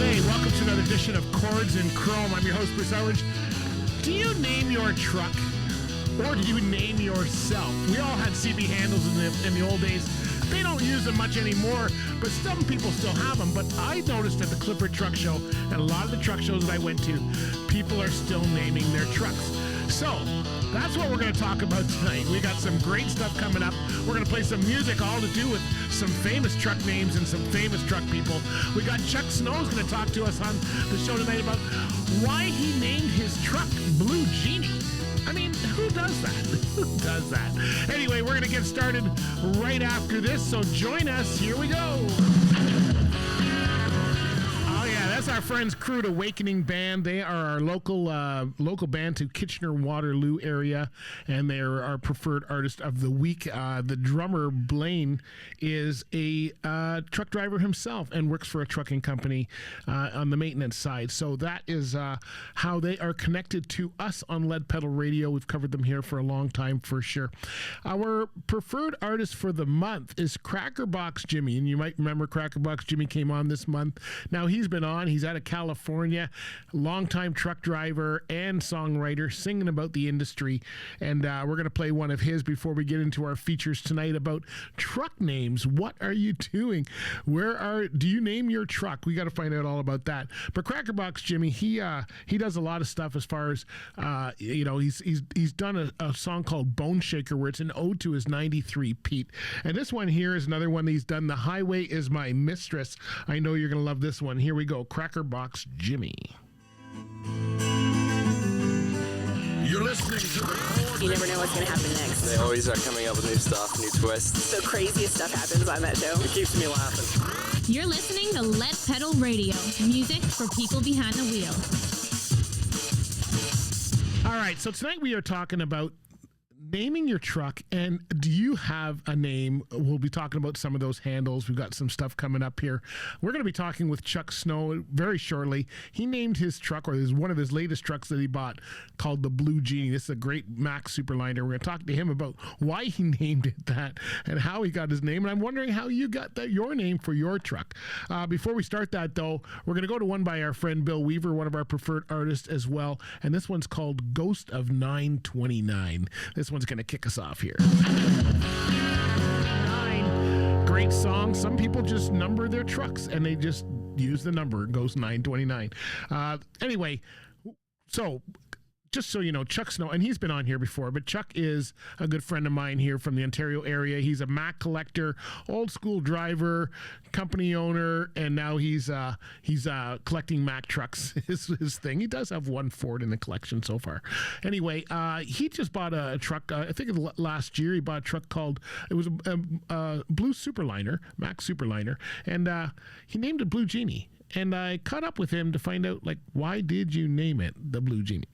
Hey, welcome to another edition of Chords and Chrome. I'm your host, Bruce Howard. Do you name your truck or do you name yourself? We all had CB handles in the old days. They don't use them much anymore, but some people still have them. But I noticed at the Clifford Truck Show and a lot of the truck shows that I went to, people are still naming their trucks. So that's what we're going to talk about tonight. We got some great stuff coming up. We're going to play some music all to do with some famous truck names and some famous truck people. We got Chuck Snow's going to talk to us on the show tonight about why he named his truck Blue Genie. I mean, who does that? Who does that? Anyway, we're going to get started right after this, so join us. Here we go. Oh, yeah, that's our friends Crude Awakening Band. They are our local band to Kitchener-Waterloo area, and they're our preferred artist of the week. The drummer, Blaine, is a truck driver himself and works for a trucking company on the maintenance side. So that is how they are connected to us on Lead Pedal Radio. We've covered them here for a long time for sure. Our preferred artist for the month is Crackerbox Jimmy, and you might remember Crackerbox Jimmy came on this month. Now he's been on. He's out of California, longtime truck driver and songwriter, singing about the industry. And we're going to play one of his before we get into our features tonight about truck names. What are you doing? Do you name your truck? We got to find out all about that. But Crackerbox Jimmy, he does a lot of stuff as far as he's done a song called Bone Shaker, where it's an ode to his 93 Pete. And this one here is another one that he's done. The Highway is My Mistress. I know you're going to love this one. Here we go. Crackerbox Jimmy. You're listening to the Chords. You never know what's going to happen next. They always are coming up with new stuff, new twists. The craziest stuff happens on that show. It keeps me laughing. You're listening to Lead Pedal Radio, music for people behind the wheel. All right, so tonight we are talking about naming your truck, and do you have a name? We'll be talking about some of those handles. We've got some stuff coming up here. We're going to be talking with Chuck Snow very shortly. He named his truck, or is one of his latest trucks that he bought, called the Blue Genie. This is a great Mack Superliner. We're going to talk to him about why he named it that and how he got his name. And I'm wondering how you got your name for your truck. Before we start that, though, we're going to go to one by our friend Bill Weaver, one of our preferred artists as well. And this one's called Ghost of 929. This one's going to kick us off here. Great song. Some people just number their trucks and they just use the number. It goes 929. Anyway, so just so you know, Chuck Snow, and he's been on here before, but Chuck is a good friend of mine here from the Ontario area. He's a Mack collector, old school driver, company owner, and now he's collecting Mack trucks. His thing. He does have one Ford in the collection so far. Anyway, he just bought a truck. I think last year he bought a truck called, it was a Blue Superliner, Mack Superliner, and he named it Blue Genie. And I caught up with him to find out, like, why did you name it the Blue Genie?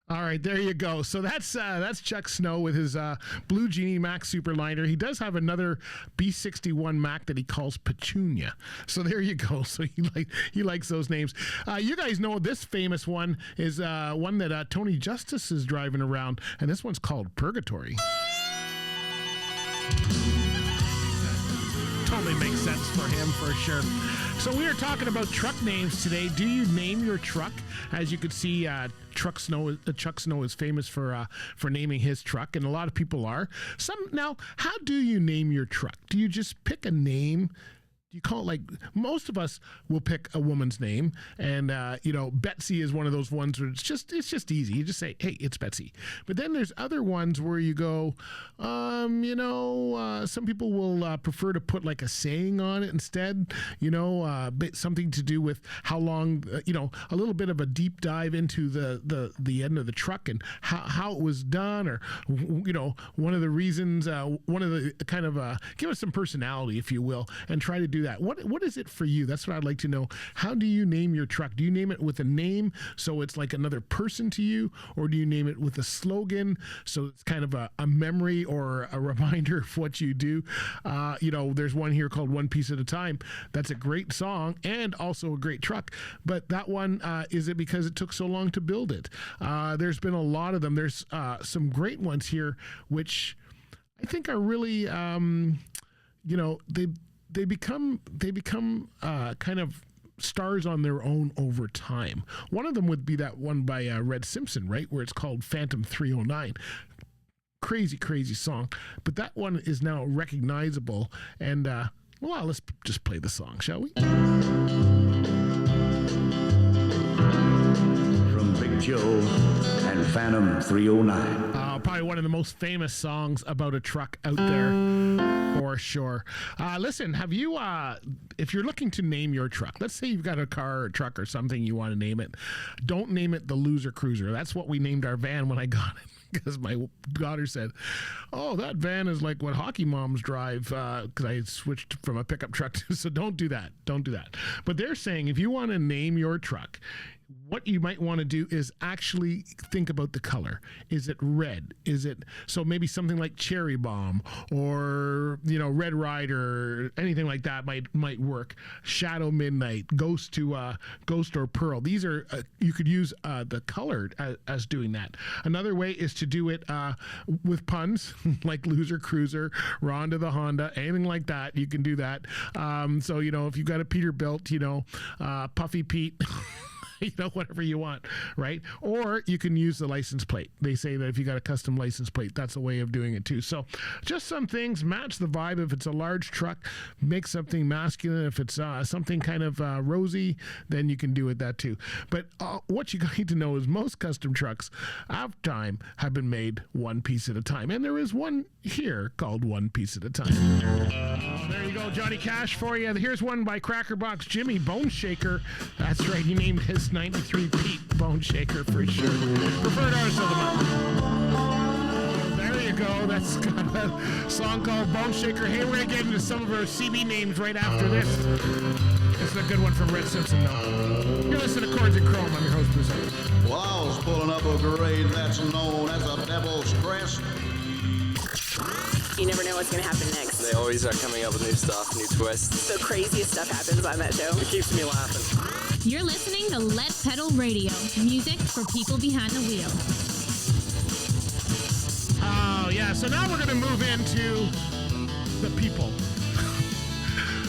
All right, there you go. So that's Chuck Snow with his blue Genie Mac Superliner. He does have another B61 Mac that he calls Petunia. So there you go. So he likes those names. You guys know this famous one is one that Tony Justice is driving around, and this one's called Purgatory. Totally makes sense for him for sure. So we are talking about truck names today. Do you name your truck? As you could see, Chuck Snow is famous for naming his truck, and a lot of people are. Now, how do you name your truck? Do you just pick a name? You call it, like, most of us will pick a woman's name, and Betsy is one of those ones where it's just easy. You just say, hey, it's Betsy. But then there's other ones where you go, some people will prefer to put like a saying on it instead, something to do with how long, a little bit of a deep dive into the end of the truck and how it was done, or one of the reasons, one of the kind of give us some personality, if you will, and try to do that. What is it for you? That's what I'd like to know. How do you name your truck? Do you name it with a name so it's like another person to you, or do you name it with a slogan so it's kind of a memory or a reminder of what you do? There's one here called One Piece at a Time. That's a great song and also a great truck. But that one, is it because it took so long to build it? There's been a lot of them. There's some great ones here, which I think are really, they become kind of stars on their own over time. One of them would be that one by Red Simpson, right, where it's called Phantom 309. Crazy song, but that one is now recognizable. And let's just play the song, shall we? From Big Joe and Phantom 309. Probably one of the most famous songs about a truck out there, for sure. Listen, have you, if you're looking to name your truck, let's say you've got a car or a truck or something you want to name it, don't name it the Loser Cruiser. That's what we named our van when I got it. Because my daughter said, oh, that van is like what hockey moms drive, because I switched from a pickup truck to, so don't do that. But they're saying if you want to name your truck, what you might want to do is actually think about the color. Is it red? So maybe something like Cherry Bomb or, Red Rider, anything like that might work. Shadow Midnight, Ghost or Pearl. These are, you could use the color as doing that. Another way is to do it with puns, like Loser Cruiser, Rhonda the Honda, anything like that. You can do that. So, if you've got a Peterbilt, Puffy Pete, whatever you want, right? Or you can use the license plate. They say that if you got a custom license plate, that's a way of doing it too. So just some things, match the vibe. If it's a large truck, make something masculine. If it's something kind of rosy, then you can do it that too. But what you need to know is most custom trucks of time have been made one piece at a time. And there is one here called One Piece at a Time. There you go, Johnny Cash for you. Here's one by Crackerbox Jimmy, Bone Shaker. That's right, he named his 93 Pete Bone Shaker for sure. Preferred artist of the month. There you go. show that's got a song called Bone Shaker. Hey, we're going to get into some of our CB names right after this. This is a good one from Red Simpson, though. You're listening to Chords and Chrome. I'm your host, Bruce Evans. Well, I was pulling up a grade that's known as a devil's crest. You never know what's going to happen next. They always are coming up with new stuff, new twists. The craziest stuff happens on that show. It keeps me laughing. You're listening to Lead Pedal Radio, music for people behind the wheel. Oh, yeah. So now we're going to move into the people.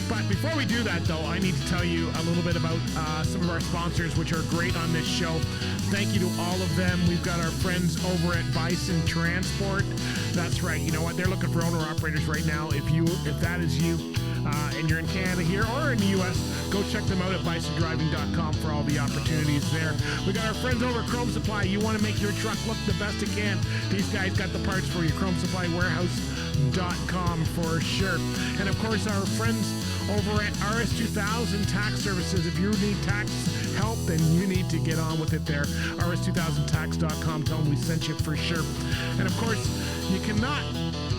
But before we do that, though, I need to tell you a little bit about some of our sponsors, which are great on this show. Thank you to all of them. We've got our friends over at Bison Transport. That's right. You know what? They're looking for owner-operators right now. If that is you and you're in Canada here or in the U.S., go check them out at bisondriving.com for all the opportunities there. We got our friends over at Chrome Supply. You want to make your truck look the best it can. These guys got the parts for you. Chrome Supply Warehouse.com for sure. And of course, our friends over at RS2000 Tax Services. If you need tax help, then you need to get on with it there. RS2000tax.com. Tell them we sent you for sure. And of course, you cannot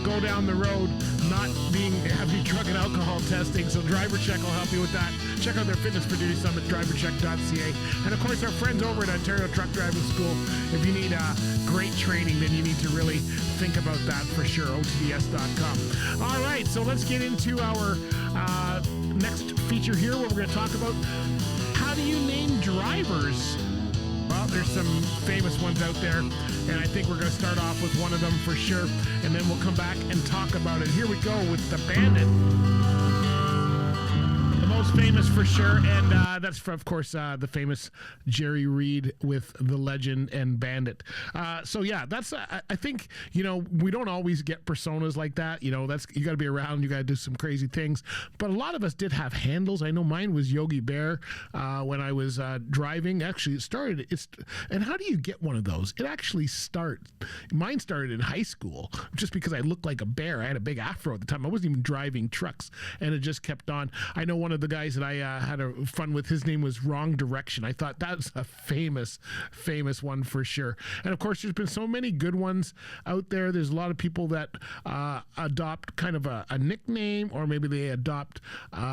go down the road not having drug and alcohol testing, so Driver Check will help you with that. Check out their Fitness for Duty Summit, drivercheck.ca. And of course, our friends over at Ontario Truck Driving School. If you need great training, then you need to really think about that for sure, OTDS.com. All right, so let's get into our next feature here, where we're going to talk about how do you name drivers. Well, there's some famous ones out there, and I think we're going to start off with one of them for sure, and then we'll come back and talk about it. Here we go with the Bandit. The most famous for sure, and that's, of course, the famous Jerry Reed with the Legend and Bandit. So yeah, that's I think, we don't always get personas like that. That's, you got to be around, you got to do some crazy things. But a lot of us did have handles. I know mine was Yogi Bear when I was driving. Actually, and how do you get one of those? Mine started in high school just because I looked like a bear. I had a big afro at the time. I wasn't even driving trucks, and it just kept on. I know one of the guys that I had fun with, his name was Wrong Direction. I thought that's a famous one for sure. And of course, there's been so many good ones out there. There's a lot of people that adopt kind of a nickname, or maybe they adopt,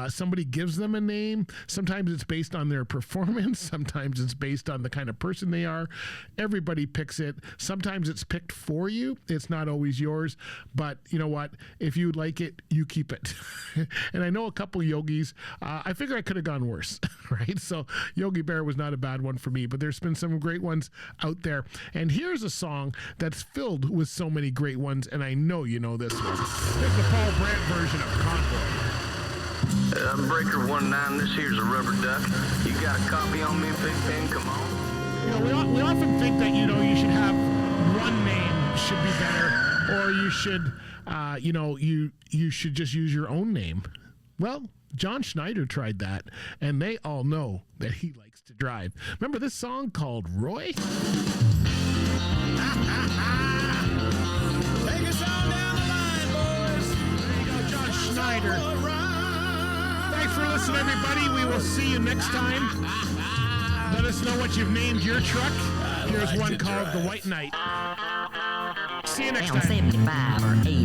somebody gives them a name. Sometimes it's based on their performance. Sometimes it's based on the kind of person they are. Everybody picks it. Sometimes it's picked for you. It's not always yours, but you know what? If you like it, you keep it. And I know a couple yogis. I figure I could have gone worse, right? So Yogi Bear was not a bad one for me, but there's been some great ones out there. And here's a song that's filled with so many great ones, and I know you know this one. Here's the Paul Brandt version of Convoy. Breaker 19, this here's a rubber duck. You got a copy on me, Big Ben? Come on. We often think that, you should have one name should be better, or you should, you should just use your own name. Well, John Schneider tried that, and they all know that he likes to drive. Remember this song called Roy? Take us on down the line, boys. There you go, John Schneider. Thanks for listening, everybody. We will see you next time. Let us know what you've named your truck. Here's one called The White Knight. See you next time. 75 or 80.